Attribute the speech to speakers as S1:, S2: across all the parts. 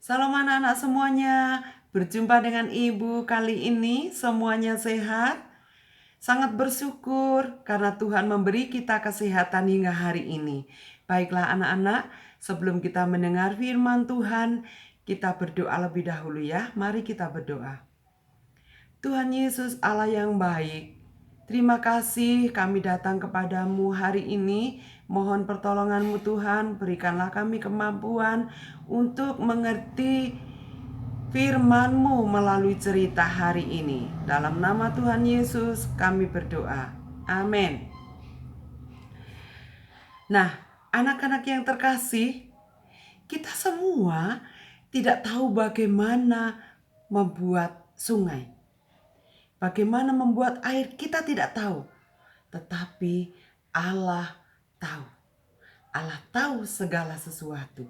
S1: Salam anak-anak semuanya. Berjumpa dengan Ibu kali ini semuanya sehat. Sangat bersyukur karena Tuhan memberi kita kesehatan hingga hari ini. Baiklah anak-anak, sebelum kita mendengar firman Tuhan, kita berdoa lebih dahulu ya. Mari kita berdoa. Tuhan Yesus Allah yang baik, terima kasih kami datang kepadamu hari ini. Mohon pertolonganmu Tuhan, berikanlah kami kemampuan untuk mengerti firman-Mu melalui cerita hari ini. Dalam nama Tuhan Yesus kami berdoa. Amin. Nah, anak-anak yang terkasih, kita semua tidak tahu bagaimana membuat sungai. Bagaimana membuat air kita tidak tahu. Tetapi Allah tahu. Allah tahu segala sesuatu.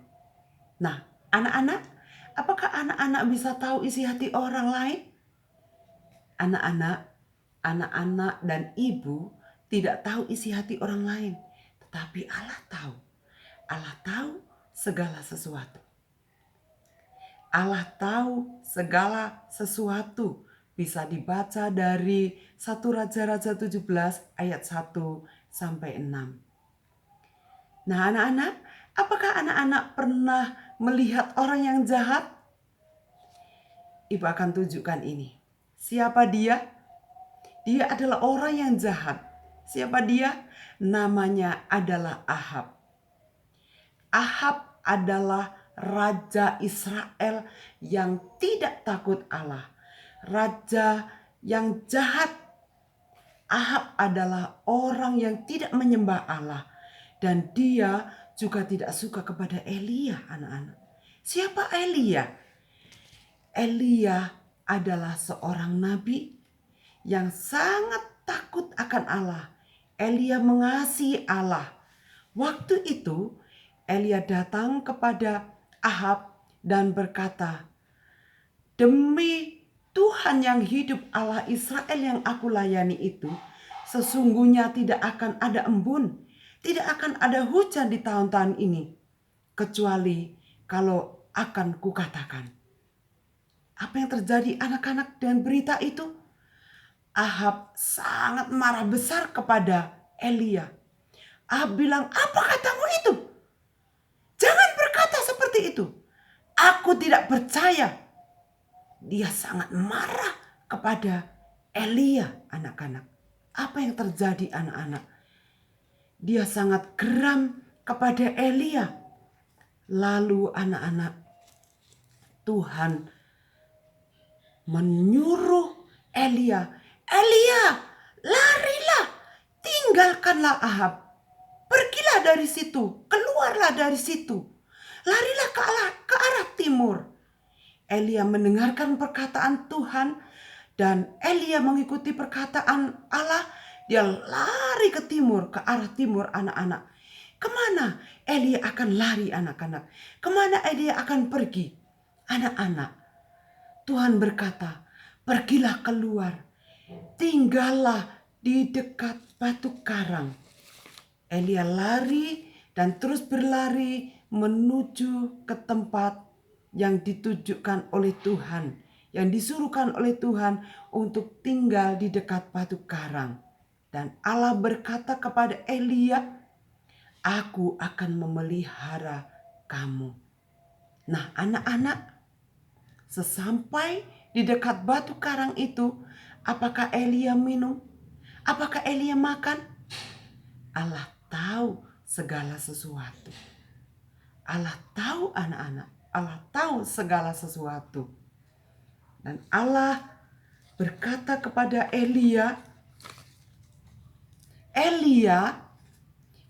S1: Nah, anak-anak, apakah anak-anak bisa tahu isi hati orang lain? Anak-anak dan ibu tidak tahu isi hati orang lain, tetapi Allah tahu. Allah tahu segala sesuatu. Allah tahu segala sesuatu. Bisa dibaca dari 1 Raja-Raja 17 ayat 1 sampai 6. Nah, anak-anak, apakah anak-anak pernah melihat orang yang jahat? Ibu akan tunjukkan ini. Siapa dia? Dia adalah orang yang jahat. Siapa dia? Namanya adalah Ahab. Ahab adalah raja Israel yang tidak takut Allah. Raja yang jahat. Ahab adalah orang yang tidak menyembah Allah. Dan dia juga tidak suka kepada Elia, anak-anak. Siapa Elia? Elia adalah seorang nabi yang sangat takut akan Allah. Elia mengasihi Allah. Waktu itu Elia datang kepada Ahab dan berkata, "Demi Tuhan yang hidup, Allah Israel yang aku layani itu, sesungguhnya tidak akan ada embun, tidak akan ada hujan di tahun-tahun ini, kecuali kalau akan kukatakan." Apa yang terjadi anak-anak dengan berita itu? Ahab sangat marah besar kepada Elia. Ahab bilang, "Apa katamu itu? Jangan berkata seperti itu. Aku tidak percaya." Dia sangat marah kepada Elia, anak-anak. Apa yang terjadi, anak-anak? Dia sangat geram kepada Elia. Lalu anak-anak, Tuhan menyuruh Elia, "Elia, larilah, tinggalkanlah Ahab. Pergilah dari situ, keluarlah dari situ. Larilah ke arah timur." Elia mendengarkan perkataan Tuhan dan Elia mengikuti perkataan Allah. Dia lari ke timur, ke arah timur, anak-anak. Kemana Elia akan lari, anak-anak? Kemana Elia akan pergi? Anak-anak, Tuhan berkata, "Pergilah keluar, tinggallah di dekat batu karang." Elia lari dan terus berlari menuju ke tempat yang ditujukan oleh Tuhan, yang disuruhkan oleh Tuhan untuk tinggal di dekat batu karang. Dan Allah berkata kepada Elia, "Aku akan memelihara kamu." Nah, anak-anak, sesampai di dekat batu karang itu, apakah Elia minum? Apakah Elia makan? Allah tahu segala sesuatu. Allah tahu, anak-anak. Allah tahu segala sesuatu. Dan Allah berkata kepada Elia, "Elia,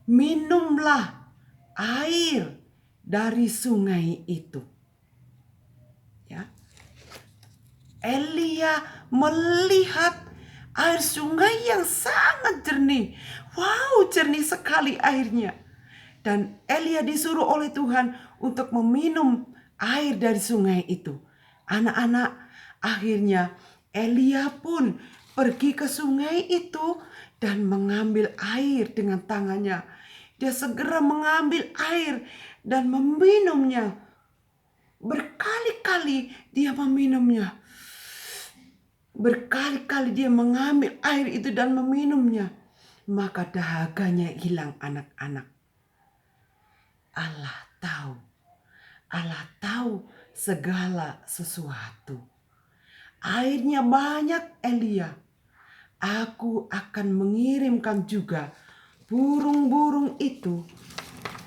S1: minumlah air dari sungai itu." Ya. Elia melihat air sungai yang sangat jernih. Wow, jernih sekali airnya. Dan Elia disuruh oleh Tuhan untuk meminum air dari sungai itu. Anak-anak, akhirnya Elia pun pergi ke sungai itu dan mengambil air dengan tangannya. Dia segera mengambil air dan meminumnya. berkali-kali dia meminumnya. Berkali-kali dia mengambil air itu dan meminumnya. Maka dahaganya hilang anak-anak. Allah tahu. Allah tahu segala sesuatu. Airnya banyak, Elia. Aku akan mengirimkan juga burung-burung itu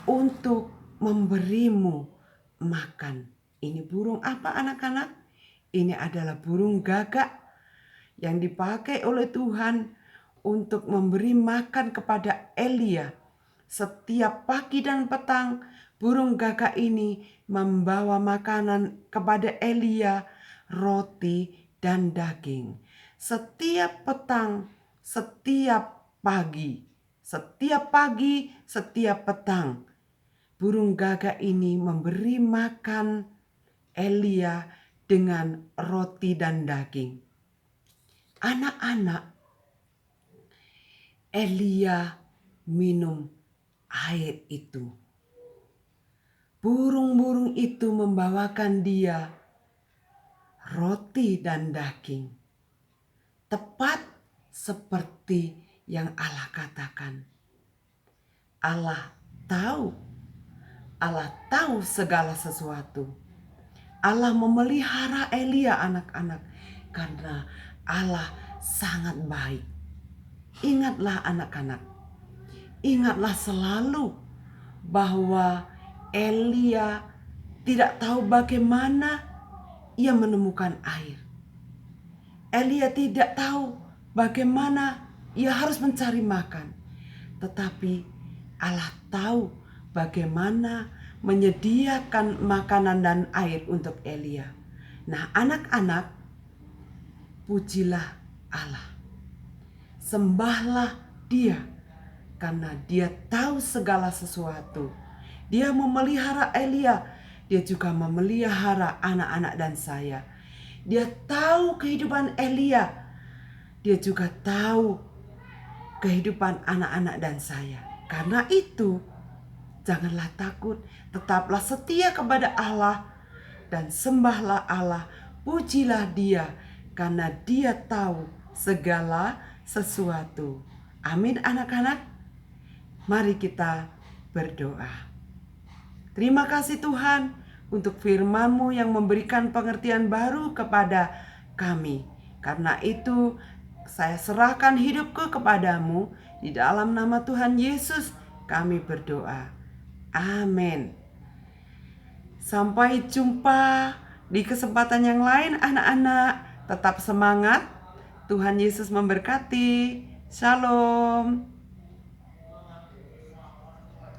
S1: untuk memberimu makan. Ini burung apa, anak-anak? Ini adalah burung gagak yang dipakai oleh Tuhan untuk memberi makan kepada Elia. Setiap pagi dan petang, burung gagak ini membawa makanan kepada Elia, roti dan daging. Setiap petang, setiap pagi, setiap petang, burung gagak ini memberi makan Elia dengan roti dan daging. Anak-anak, Elia minum air itu. Burung-burung itu membawakan dia roti dan daging. Tepat seperti yang Allah katakan. Allah tahu segala sesuatu. Allah memelihara Elia, anak-anak, karena Allah sangat baik. Ingatlah anak-anak, ingatlah selalu bahwa Elia tidak tahu bagaimana ia menemukan air. Elia tidak tahu bagaimana ia harus mencari makan. Tetapi Allah tahu bagaimana menyediakan makanan dan air untuk Elia. Nah, anak-anak, pujilah Allah. Sembahlah Dia karena Dia tahu segala sesuatu. Dia memelihara Elia, Dia juga memelihara anak-anak dan saya. Dia tahu kehidupan Elia, Dia juga tahu kehidupan anak-anak dan saya. Karena itu, janganlah takut, tetaplah setia kepada Allah dan sembahlah Allah, pujilah Dia karena Dia tahu segala sesuatu. Amin, anak-anak. Mari kita berdoa. Terima kasih Tuhan untuk firman-Mu yang memberikan pengertian baru kepada kami. Karena itu saya serahkan hidupku kepadamu. Di dalam nama Tuhan Yesus kami berdoa. Amin. Sampai jumpa di kesempatan yang lain, anak-anak. Tetap semangat. Tuhan Yesus memberkati. Shalom.